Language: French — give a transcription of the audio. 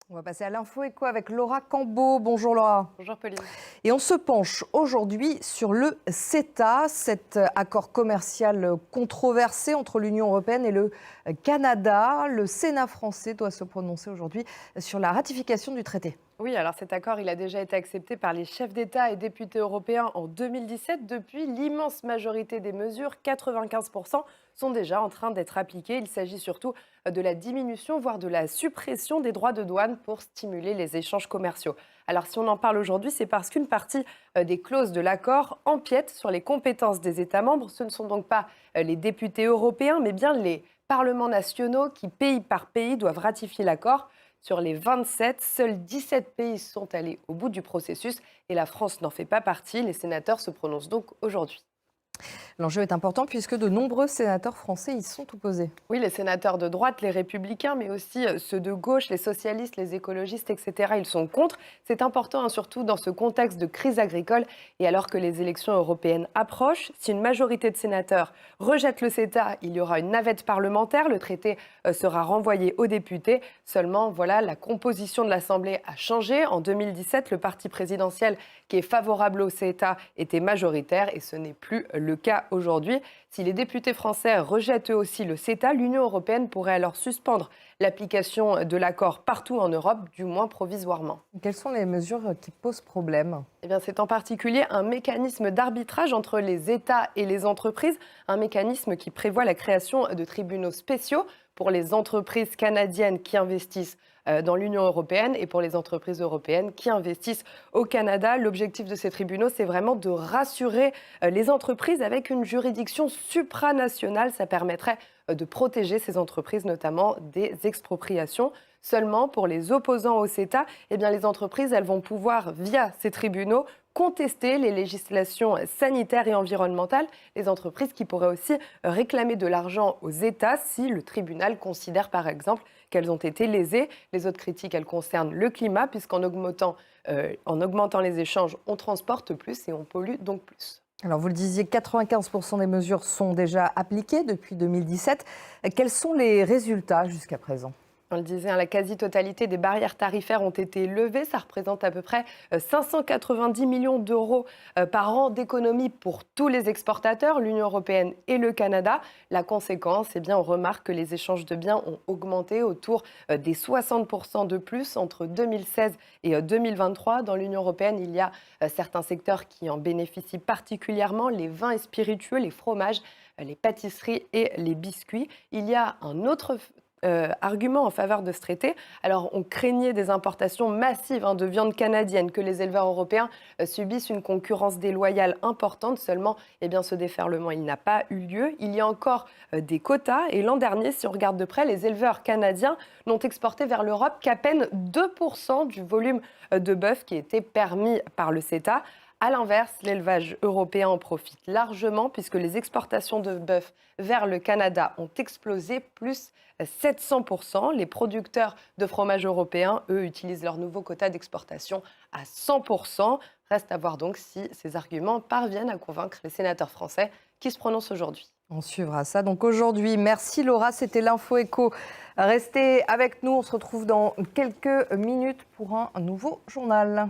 On va passer à l'info éco avec Laura Cambeau. Bonjour Laura. Bonjour Pauline. Et on se penche aujourd'hui sur le CETA, cet accord commercial controversé entre l'Union européenne et le Canada. Le Sénat français doit se prononcer aujourd'hui sur la ratification du traité. Oui, alors cet accord, il a déjà été accepté par les chefs d'État et députés européens en 2017. Depuis, l'immense majorité des mesures, 95%, sont déjà en train d'être appliquées. Il s'agit surtout de la diminution, voire de la suppression des droits de douane pour stimuler les échanges commerciaux. Alors si on en parle aujourd'hui, c'est parce qu'une partie des clauses de l'accord empiètent sur les compétences des États membres. Ce ne sont donc pas les députés européens, mais bien les parlements nationaux qui, pays par pays, doivent ratifier l'accord. Sur les 27, seuls 17 pays sont allés au bout du processus et la France n'en fait pas partie. Les sénateurs se prononcent donc aujourd'hui. L'enjeu est important puisque de nombreux sénateurs français y sont opposés. Oui, les sénateurs de droite, les républicains, mais aussi ceux de gauche, les socialistes, les écologistes, etc., ils sont contre. C'est important, surtout dans ce contexte de crise agricole et alors que les élections européennes approchent. Si une majorité de sénateurs rejette le CETA, il y aura une navette parlementaire. Le traité sera renvoyé aux députés. Seulement, voilà, la composition de l'Assemblée a changé. En 2017, le parti présidentiel qui est favorable au CETA était majoritaire et ce n'est plus le cas aujourd'hui. Si les députés français rejettent eux aussi le CETA, l'Union européenne pourrait alors suspendre l'application de l'accord partout en Europe, du moins provisoirement. Quelles sont les mesures qui posent problème ? Eh bien, c'est en particulier un mécanisme d'arbitrage entre les États et les entreprises, un mécanisme qui prévoit la création de tribunaux spéciaux pour les entreprises canadiennes qui investissent dans l'Union européenne et pour les entreprises européennes qui investissent au Canada. L'objectif de ces tribunaux, c'est vraiment de rassurer les entreprises avec une juridiction supranationale. Ça permettrait de protéger ces entreprises, notamment des expropriations. Seulement, pour les opposants au CETA, eh bien, les entreprises elles vont pouvoir, via ces tribunaux, contester les législations sanitaires et environnementales. Les entreprises qui pourraient aussi réclamer de l'argent aux États si le tribunal considère, par exemple, qu'elles ont été lésées. Les autres critiques, elles concernent le climat, puisqu'en augmentant les échanges, on transporte plus et on pollue donc plus. Alors vous le disiez, 95% des mesures sont déjà appliquées depuis 2017. Quels sont les résultats jusqu'à présent ? On le disait, la quasi-totalité des barrières tarifaires ont été levées. Ça représente à peu près 590 millions d'euros par an d'économies pour tous les exportateurs, l'Union européenne et le Canada. La conséquence, eh bien, on remarque que les échanges de biens ont augmenté autour des 60% de plus entre 2016 et 2023. Dans l'Union européenne, il y a certains secteurs qui en bénéficient particulièrement, les vins et spiritueux, les fromages, les pâtisseries et les biscuits. Il y a un autre argument en faveur de ce traité. Alors, on craignait des importations massives de viande canadienne, que les éleveurs européens subissent une concurrence déloyale importante. Seulement, eh bien, ce déferlement, il n'a pas eu lieu. Il y a encore des quotas. Et l'an dernier, si on regarde de près, les éleveurs canadiens n'ont exporté vers l'Europe qu'à peine 2% du volume de bœuf qui était permis par le CETA. À l'inverse, l'élevage européen en profite largement puisque les exportations de bœuf vers le Canada ont explosé, plus 700%. Les producteurs de fromage européens, eux, utilisent leur nouveau quota d'exportation à 100%. Reste à voir donc si ces arguments parviennent à convaincre les sénateurs français qui se prononcent aujourd'hui. On suivra ça donc aujourd'hui. Merci Laura, c'était l'Info Éco. Restez avec nous, on se retrouve dans quelques minutes pour un nouveau journal.